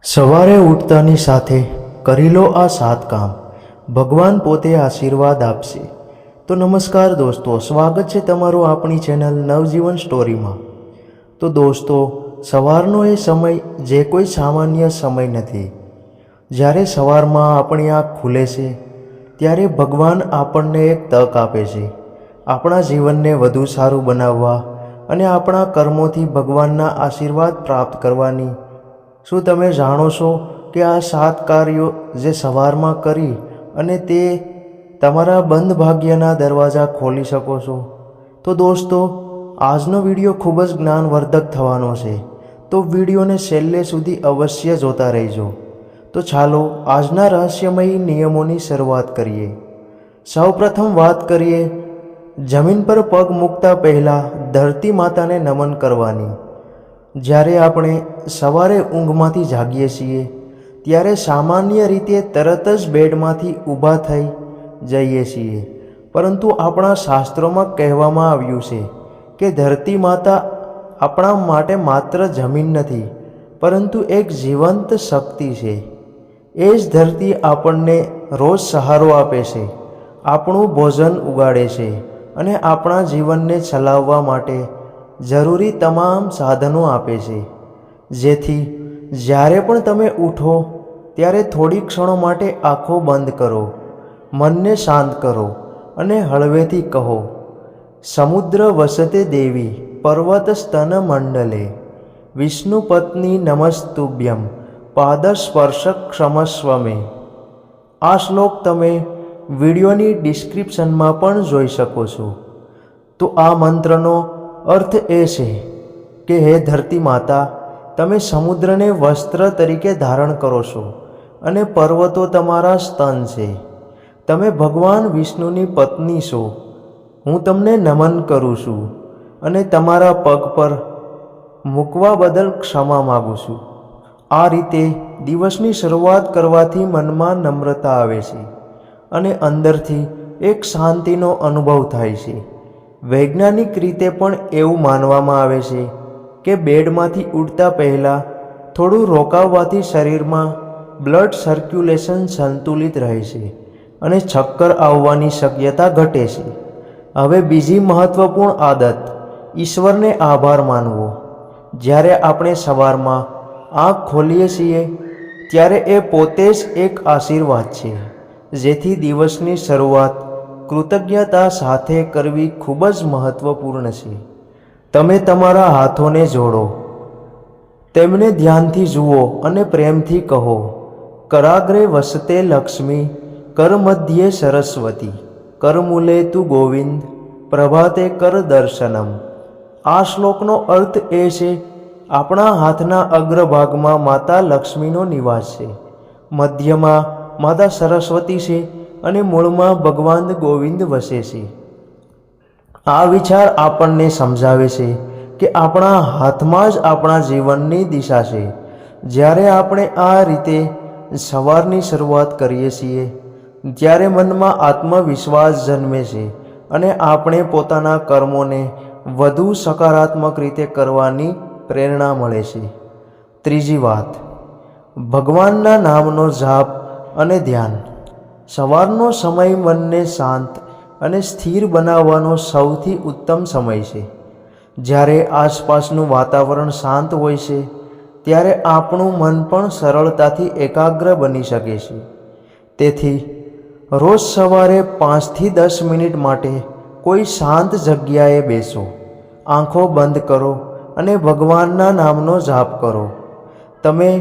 સવારે ઉઠતાની સાથે કરી લો આ 7 કામ, ભગવાન પોતે આશીર્વાદ આપશે. તો નમસ્કાર દોસ્તો, સ્વાગત છે તમારું આપણી ચેનલ નવજીવન સ્ટોરીમાં. તો દોસ્તો, સવારનો એ સમય જે કોઈ સામાન્ય સમય નથી. જ્યારે સવારમાં આપણી આંખ ખુલે છે ત્યારે ભગવાન આપણને એક તક આપે છે આપણા જીવનને વધુ સારું બનાવવા અને આપણા કર્મોથી ભગવાનના આશીર્વાદ પ્રાપ્ત કરવાની. શું તમે જાણો છો કે આ 7 કાર્યો જે સવારમાં કરી અને તે તમારા બંધ ભાગ્યના દરવાજા ખોલી શકો છો? તો દોસ્તો, આજનો વિડીયો ખૂબ જ જ્ઞાનવર્ધક થવાનો છે, તો વિડીયોને છેલ્લે સુધી અવશ્ય જોતા રહેજો. તો ચાલો આજના રહસ્યમય નિયમોની શરૂઆત કરીએ. સૌપ્રથમ વાત કરીએ જમીન પર પગ મૂકતા પહેલાં ધરતી માતાને નમન કરવાની. જ્યારે આપણે સવારે ઊંઘમાંથી જાગીએ છીએ ત્યારે સામાન્ય રીતે તરત જ બેડમાંથી ઊભા થઈ જઈએ છીએ, પરંતુ આપણા શાસ્ત્રોમાં કહેવામાં આવ્યું છે કે ધરતી માતા આપણા માટે માત્ર જમીન નથી, પરંતુ એક જીવંત શક્તિ છે. એ જ ધરતી આપણને રોજ સહારો આપે છે, આપણું ભોજન ઉગાડે છે અને આપણા જીવનને ચલાવવા માટે જરૂરી તમામ સાધનો આપે છે. જેથી જ્યારે પણ તમે ઉઠો ત્યારે થોડી ક્ષણો માટે આંખો બંધ કરો, મનને શાંત કરો અને હળવેથી કહો, સમુદ્ર વસતે દેવી પર્વત સ્તન મંડલે, વિષ્ણુ પત્ની નમસ્તુભ્યમ પાદસ્પર્શક ક્ષમસ્વ મે. આ શ્લોક તમે વિડીયોની ડિસ્ક્રિપ્શનમાં પણ જોઈ શકો છો. તો આ મંત્રનો અર્થ એ છે કે હે ધરતી માતા, તમે સમુદ્રને વસ્ત્ર તરીકે ધારણ કરો છો અને પર્વતો તમારા સ્તન છે. તમે ભગવાન વિષ્ણુની પત્ની છો. હું તમને નમન કરું છું અને તમારા પગ પર મૂકવા બદલ ક્ષમા માગું છું. આ રીતે દિવસની શરૂઆત કરવાથી મનમાં નમ્રતા આવે છે અને અંદરથી એક શાંતિનો અનુભવ થાય છે. વૈજ્ઞાનિક રીતે પણ એવું માનવામાં આવે છે કે બેડમાંથી ઉઠતા પહેલાં થોડું રોકાવવાથી શરીરમાં બ્લડ સર્ક્યુલેશન સંતુલિત રહે છે અને ચક્કર આવવાની શક્યતા ઘટે છે. હવે બીજી મહત્વપૂર્ણ આદત, ઈશ્વરને આભાર માનવો. જ્યારે આપણે સવારમાં આંખ ખોલીએ છીએ ત્યારે એ પોતે જ એક આશીર્વાદ છે. જેથી દિવસની શરૂઆત કૃતજ્ઞતા સાથે કરવી ખૂબ જ મહત્વપૂર્ણ છે. તમે તમારા હાથોને જોડો, તેમને ધ્યાનથી જુઓ અને પ્રેમથી કહો, કરાગ્રે વસતે લક્ષ્મી, કર મધ્યે સરસ્વતી, કરમૂલે તુ ગોવિંદ, પ્રભાતે કર દર્શનમ. આ શ્લોકનો અર્થ એ છે, આપણા હાથના અગ્રભાગમાં માતા લક્ષ્મીનો નિવાસ છે, મધ્યમાં માતા સરસ્વતી છે અને મૂળમાં ભગવાન ગોવિંદ વસે છે. આ વિચાર આપણને સમજાવે છે કે આપણા હાથમાં જ આપણા જીવનની દિશા છે. જ્યારે આપણે આ રીતે સવારની શરૂઆત કરીએ છીએ ત્યારે મનમાં આત્મવિશ્વાસ જન્મે છે અને આપણે પોતાના કર્મોને વધુ સકારાત્મક રીતે કરવાની પ્રેરણા મળે છે. ત્રીજી વાત, ભગવાનના નામનો જાપ અને ધ્યાન. સવારનો સમય મનને શાંત અને સ્થિર બનાવવાનો સૌથી ઉત્તમ સમય છે. જ્યારે આસપાસનું વાતાવરણ શાંત હોય છે ત્યારે આપણું મન પણ સરળતાથી એકાગ્ર બની શકે છે. તેથી રોજ સવારે 5 થી 10 મિનિટ માટે કોઈ શાંત જગ્યાએ બેસો, આંખો બંધ કરો અને ભગવાનના નામનો જાપ કરો. તમે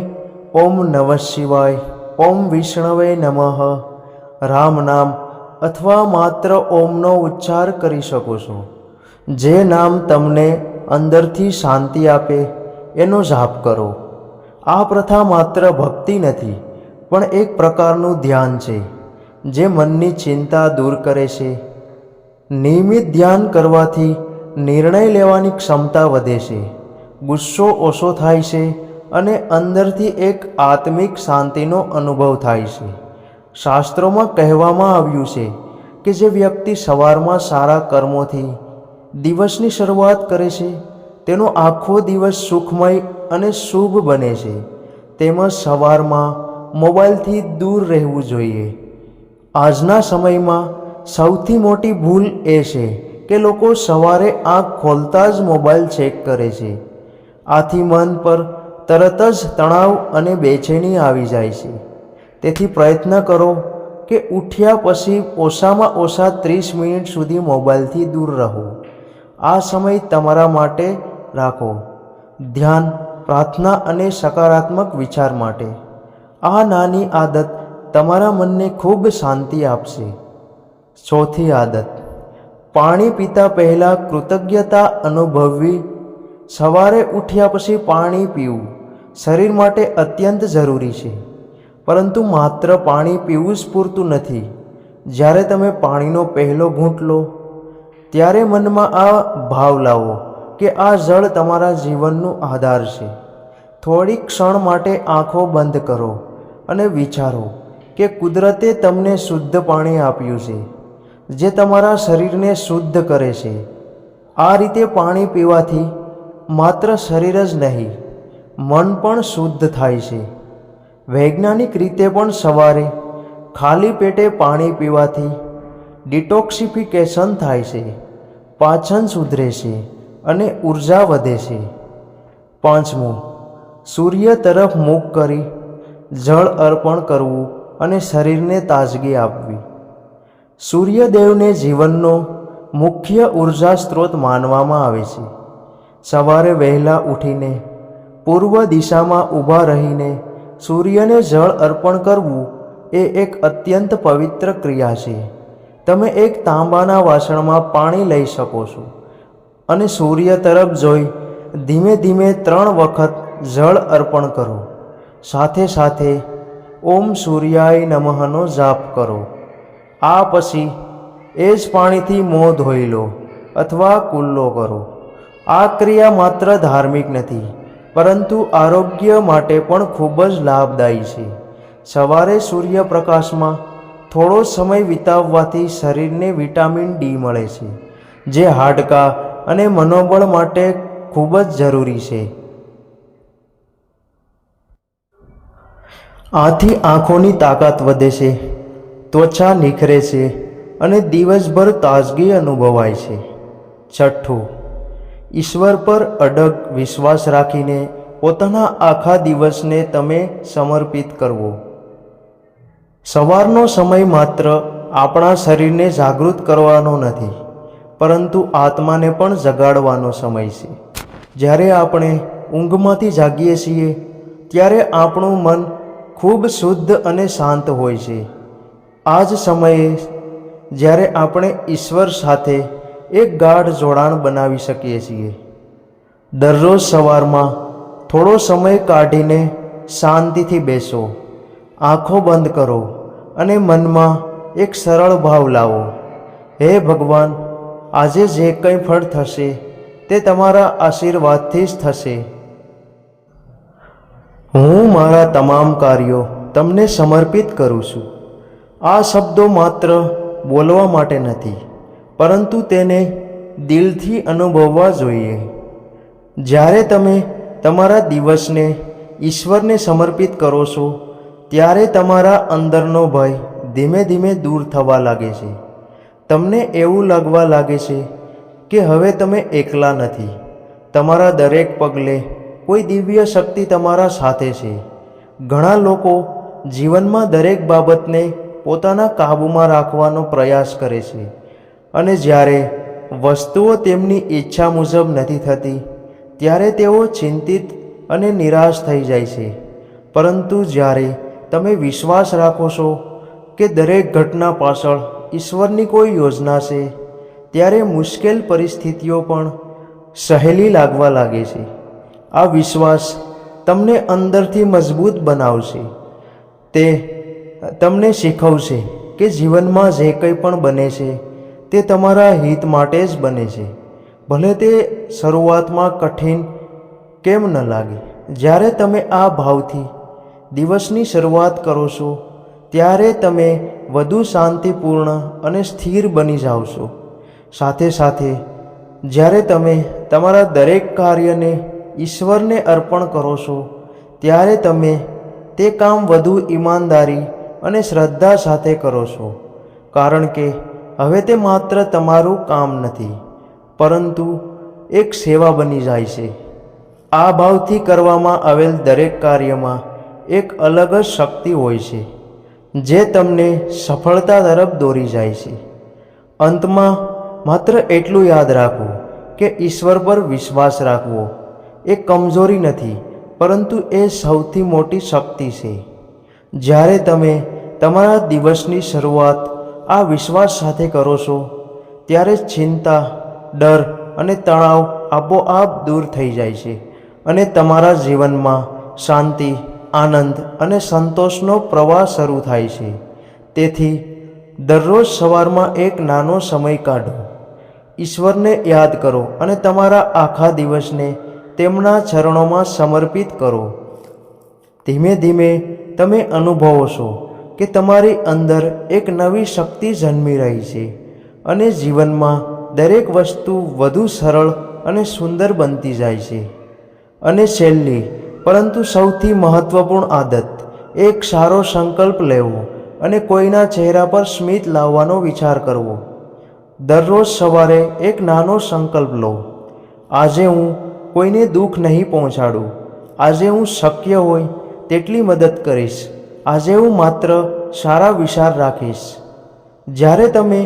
ઓમ નમઃ શિવાય, ઓમ વિષ્ણવે નમઃ, રામ નામ અથવા માત્ર ઓમનો ઉચ્ચાર કરી શકો છો. જે નામ તમને અંદરથી શાંતિ આપે એનો જાપ કરો. આ પ્રથા માત્ર ભક્તિ નથી, પણ એક પ્રકારનું ધ્યાન છે જે મનની ચિંતા દૂર કરે છે. નિયમિત ધ્યાન કરવાથી નિર્ણય લેવાની ક્ષમતા વધે છે, ગુસ્સો ઓછો થાય છે અને અંદરથી એક આત્મિક શાંતિનો અનુભવ થાય છે. શાસ્ત્રોમાં કહેવામાં આવ્યું છે કે જે વ્યક્તિ સવારમાં સારા કર્મોથી દિવસની શરૂઆત કરે છે તેનો આખો દિવસ સુખમય અને શુભ બને છે. તેમજ સવારમાં મોબાઈલથી દૂર રહેવું જોઈએ. આજના સમયમાં સૌથી મોટી ભૂલ એ છે કે લોકો સવારે આંખ ખોલતા જ મોબાઈલ ચેક કરે છે. આથી મન પર તરત જ તણાવ અને બેચેની આવી જાય છે. તેથી પ્રયત્ન કરો કે ઉઠ્યા પછી ઓછામાં ઓછા 30 મિનિટ સુધી મોબાઈલથી દૂર રહો. આ સમય તમારા માટે રાખો, ધ્યાન, પ્રાર્થના અને સકારાત્મક વિચાર માટે. આ નાની આદત તમારા મનને ખૂબ શાંતિ આપશે. ચોથી આદત, પાણી પીતા પહેલાં કૃતજ્ઞતા અનુભવવી. સવારે ઉઠ્યા પછી પાણી પીવું શરીર માટે અત્યંત જરૂરી છે. પરંતુ માત્ર પાણી પીવું જ પૂરતું નથી. જ્યારે તમે પાણીનો પહેલો ઘૂંટ લો ત્યારે મનમાં આ ભાવ લાવો કે આ જળ તમારા જીવનનો આધાર છે. થોડીક ક્ષણ માટે આંખો બંધ કરો અને વિચારો કે કુદરતે તમને શુદ્ધ પાણી આપ્યું છે, જે તમારા શરીરને શુદ્ધ કરે છે. આ રીતે પાણી પીવાથી માત્ર શરીર જ નહીં, મન પણ શુદ્ધ થાય છે. વૈજ્ઞાનિક રીતે પણ સવારે ખાલી પેટે પાણી પીવાથી ડિટોક્સિફિકેશન થાય છે, પાચન સુધરે છે અને ઉર્જા વધે છે. પાંચમું, સૂર્ય તરફ મુખ કરી જળ અર્પણ કરવું અને શરીરને તાજગી આપવી. સૂર્યદેવને જીવનનો મુખ્ય ઉર્જા સ્ત્રોત માનવામાં આવે છે. સવારે વહેલા ઉઠીને પૂર્વ દિશામાં ઊભા રહીને સૂર્યને જળ અર્પણ કરવું એ એક અત્યંત પવિત્ર ક્રિયા છે. તમે એક તાંબાના વાસણમાં પાણી લઈ શકો છો અને સૂર્ય તરફ જોઈ ધીમે ધીમે 3 વખત જળ અર્પણ કરો. સાથે સાથે ઓમ સૂર્યાય નમઃનો જાપ કરો. આ પછી એ જ પાણીથી મોં ધોઈ લો અથવા કુલ્લો કરો. આ ક્રિયા માત્ર ધાર્મિક નથી, પરંતુ આરોગ્ય માટે પણ ખૂબ જ લાભદાયી છે. સવારે સૂર્યપ્રકાશમાં થોડો સમય વિતાવવાથી શરીરને વિટામિન ડી મળે છે, જે હાડકાં અને મનોબળ માટે ખૂબ જ જરૂરી છે. આથી આંખોની તાકાત વધે છે, ત્વચા નિખરે છે અને દિવસભર તાજગી અનુભવાય છે. છઠ્ઠું, ઈશ્વર પર અડગ વિશ્વાસ રાખીને પોતાના આખા દિવસને તમે સમર્પિત કરવો. સવારનો સમય માત્ર આપણા શરીરને જાગૃત કરવાનો નથી, પરંતુ આત્માને પણ જગાડવાનો સમય છે. જ્યારે આપણે ઊંઘમાંથી જાગીએ છીએ ત્યારે આપણું મન ખૂબ શુદ્ધ અને શાંત હોય છે. આ જ સમયે જ્યારે આપણે ઈશ્વર સાથે એક ગાઢ જોડાણ બનાવી શકીએ છીએ. દરરોજ સવારમાં થોડો સમય કાઢીને શાંતિથી બેસો, આંખો બંધ કરો અને મનમાં એક સરળ ભાવ લાવો. હે ભગવાન, આજે જે કંઈ ફળ થશે તે તમારા આશીર્વાદથી જ થશે. હું મારા તમામ કાર્યો તમને સમર્પિત કરું છું. આ શબ્દો માત્ર બોલવા માટે નથી, પરંતુ તેને દિલથી અનુભવવા જોઈએ. જ્યારે તમે તમારા દિવસને ઈશ્વરને સમર્પિત કરો છો ત્યારે તમારા અંદરનો ભય ધીમે ધીમે દૂર થવા લાગે છે. તમને એવું લાગવા લાગે છે કે હવે તમે એકલા નથી. તમારા દરેક પગલે કોઈ દિવ્ય શક્તિ તમારા સાથે છે. ઘણા લોકો જીવનમાં દરેક બાબતને પોતાના કાબૂમાં રાખવાનો પ્રયાસ કરે છે અને જ્યારે વસ્તુઓ તેમની ઈચ્છા મુજબ નથી થતી ત્યારે તેઓ ચિંતિત અને નિરાશ થઈ જાય છે. પરંતુ જ્યારે તમે વિશ્વાસ રાખો છો કે દરેક ઘટના પાછળ ઈશ્વરની કોઈ યોજના છે, ત્યારે મુશ્કેલ પરિસ્થિતિઓ પણ સહેલી લાગવા લાગે છે. આ વિશ્વાસ તમને અંદરથી મજબૂત બનાવશે. તે તમને શીખવશે કે જીવનમાં જે કંઈ પણ બને છે તે તમારા હિત માટે જ બને છે, ભલે તે શરૂઆતમાં કઠિન કેમ ન લાગે. જ્યારે તમે આ ભાવથી દિવસની શરૂઆત કરો છો ત્યારે તમે વધુ શાંતિપૂર્ણ અને સ્થિર બની જાઓ છો. સાથે સાથે જ્યારે તમે તમારા દરેક કાર્યને ઈશ્વરને અર્પણ કરો છો ત્યારે તમે તે કામ વધુ ઈમાનદારી અને શ્રદ્ધા સાથે કરો છો, કારણ કે હવે તે માત્ર તમારું કામ નથી, પરંતુ એક સેવા બની જાય છે. આ ભાવથી કરવામાં આવેલ દરેક કાર્યમાં એક અલગ જ શક્તિ હોય છે, જે તમને સફળતા તરફ દોરી જાય છે. અંતમાં માત્ર એટલું યાદ રાખવું કે ઈશ્વર પર વિશ્વાસ રાખવો એ કમજોરી નથી, પરંતુ એ સૌથી મોટી શક્તિ છે. જ્યારે તમે તમારા દિવસની શરૂઆત આ વિશ્વાસ સાથે કરો છો, ત્યારે ચિંતા, ડર અને તણાવ આપોઆપ દૂર થઈ જાય છે અને તમારા જીવનમાં શાંતિ, આનંદ અને સંતોષનો પ્રવાહ શરૂ થાય છે. તેથી દરરોજ સવારમાં એક નાનો સમય કાઢો, ઈશ્વરને યાદ કરો અને તમારા આખા દિવસને તેમના ચરણોમાં સમર્પિત કરો. ધીમે ધીમે તમે અનુભવો છો કે તમારી અંદર એક નવી શક્તિ જન્મી રહી છે અને જીવનમાં દરેક વસ્તુ વધુ સરળ અને સુંદર બનતી જાય છે. અને છેલ્લી પરંતુ સૌથી મહત્વપૂર્ણ આદત, એક સારો સંકલ્પ લેવો અને કોઈના ચહેરા પર સ્મિત લાવવાનો વિચાર કરવો. દરરોજ સવારે એક નાનો સંકલ્પ લો, આજે હું કોઈને દુઃખ નહીં પહોંચાડું, આજે હું શક્ય હોય તેટલી મદદ કરીશ, આજે હું માત્ર સારા વિચાર રાખીશ. જ્યારે તમે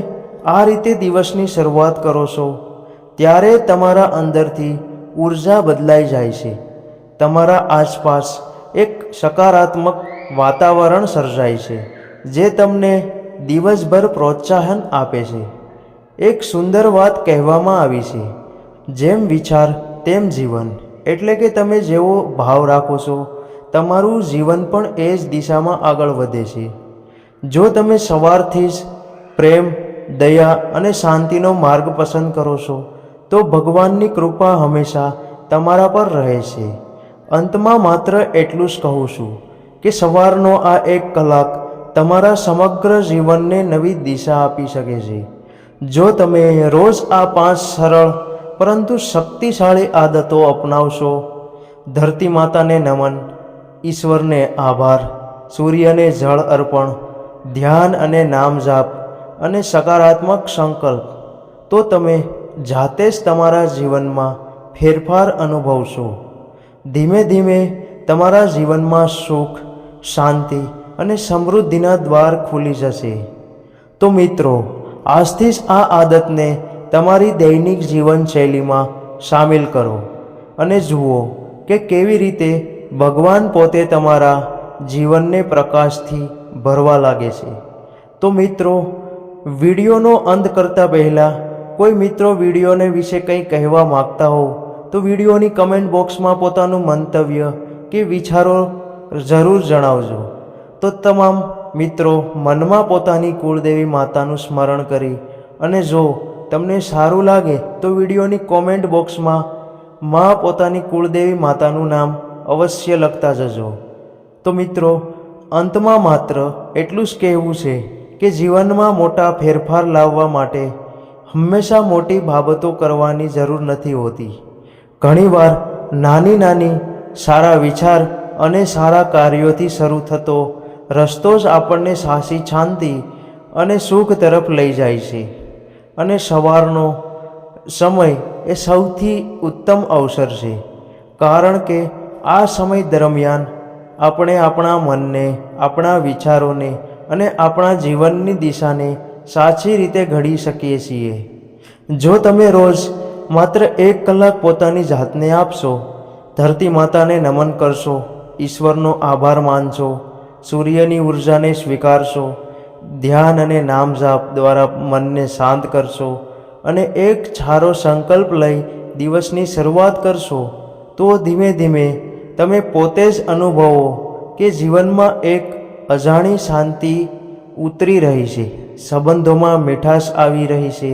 આ રીતે દિવસની શરૂઆત કરો છો, ત્યારે તમારા અંદરથી ઊર્જા બદલાઈ જાય છે. તમારા આસપાસ એક સકારાત્મક વાતાવરણ સર્જાય છે, જે તમને દિવસભર પ્રોત્સાહન આપે છે. એક સુંદર વાત કહેવામાં આવી છે, જેમ વિચાર તેમ જીવન. એટલે કે તમે જેવો ભાવ રાખો છો, તમારું જીવન પણ એ જ દિશામાં આગળ વધે છે. જો તમે સવારથી જ પ્રેમ, દયા અને શાંતિનો માર્ગ પસંદ કરો છો, તો ભગવાનની કૃપા હંમેશા તમારા પર રહે છે. અંતમાં માત્ર એટલું જ કહું છું કે સવારનો આ 1 કલાક તમારા સમગ્ર જીવનને નવી દિશા આપી શકે છે. જો તમે રોજ આ 5 સરળ પરંતુ શક્તિશાળી આદતો અપનાવશો, ધરતી માતાને નમન, ઈશ્વરને આભાર, સૂર્યને જળ અર્પણ, ધ્યાન અને નામ જાપ અને સકારાત્મક સંકલ્પ, તો તમે જાતે જ તમારા જીવનમાં ફેરફાર અનુભવશો. ધીમે ધીમે તમારા જીવનમાં સુખ, શાંતિ અને સમૃદ્ધિના દ્વાર ખુલી જશે. તો મિત્રો, આજથી જ આ આદતને તમારી દૈનિક જીવનશૈલીમાં સામેલ કરો અને જુઓ કે કેવી રીતે ભગવાન પોતે તમારા જીવનને પ્રકાશથી ભરવા લાગે છે. તો મિત્રો, વિડીયોનો અંત કરતાં પહેલાં કોઈ મિત્રો વિડીયોને વિશે કંઈ કહેવા માગતા હો, તો વિડીયોની કમેન્ટ બોક્સમાં પોતાનું મંતવ્ય કે વિચારો જરૂર જણાવજો. તો તમામ મિત્રો મનમાં પોતાની કુળદેવી માતાનું સ્મરણ કરી અને જો તમને સારું લાગે તો વિડીયોની કોમેન્ટ બોક્સમાં માં પોતાની કુળદેવી માતાનું નામ અવશ્ય લખતા જજો. તો મિત્રો, અંતમાં માત્ર એટલું જ કહેવું છે કે જીવનમાં મોટા ફેરફાર લાવવા માટે હંમેશા મોટી બાબતો કરવાની જરૂર નથી હોતી. ઘણીવાર નાની નાની સારા વિચાર અને સારા કાર્યોથી શરૂ થતો રસ્તો જ આપણને સાચી શાંતિ અને સુખ તરફ લઈ જાય છે. અને સવારનો સમય એ સૌથી ઉત્તમ અવસર છે, કારણ કે આ સમય દરમિયાન આપણે આપણા મનને, આપણા વિચારોને અને આપણા જીવનની દિશાને સાચી રીતે ઘડી શકીએ છીએ. જો તમે રોજ માત્ર 1 કલાક પોતાની જાતને આપશો, ધરતી માતાને નમન કરશો, ઈશ્વરનો આભાર માનશો, સૂર્યની ઉર્જાને સ્વીકારશો, ધ્યાન અને નામ જાપ દ્વારા મનને શાંત કરશો અને એક સારો સંકલ્પ લઈ દિવસની શરૂઆત કરશો, તો ધીમે ધીમે તમે પોતે જ અનુભવો કે જીવનમાં એક અજાણી શાંતિ ઉતરી રહી છે, સંબંધોમાં મીઠાશ આવી રહી છે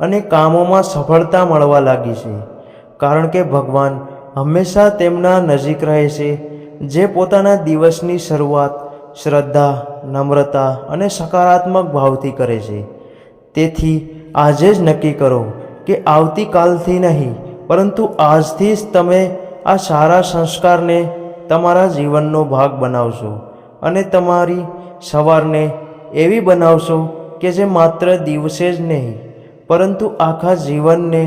અને કામોમાં સફળતા મળવા લાગી છે. કારણ કે ભગવાન હંમેશા તેમના નજીક રહે છે જે પોતાના દિવસની શરૂઆત શ્રદ્ધા, નમ્રતા અને સકારાત્મક ભાવથી કરે છે. તેથી આજે જ નક્કી કરો કે આવતીકાલથી નહીં, પરંતુ આજથી જ તમે આ સારા સંસ્કારને તમારા જીવનનો ભાગ બનાવશો અને તમારી સવારને એવી બનાવશો કે જે માત્ર દિવસે જ નહીં પરંતુ આખા જીવનને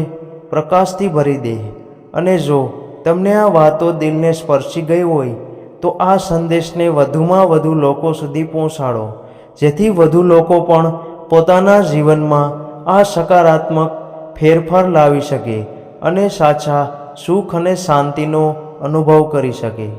પ્રકાશથી ભરી દે. અને જો તમને આ વાતો દિલને સ્પર્શી ગઈ હોય તો આ સંદેશને વધુમાં વધુ લોકો સુધી પહોંચાડો, જેથી વધુ લોકો પણ પોતાના જીવનમાં આ સકારાત્મક ફેરફાર લાવી શકે અને સાચા સુખ અને શાંતિનો અનુભવ કરી શકે.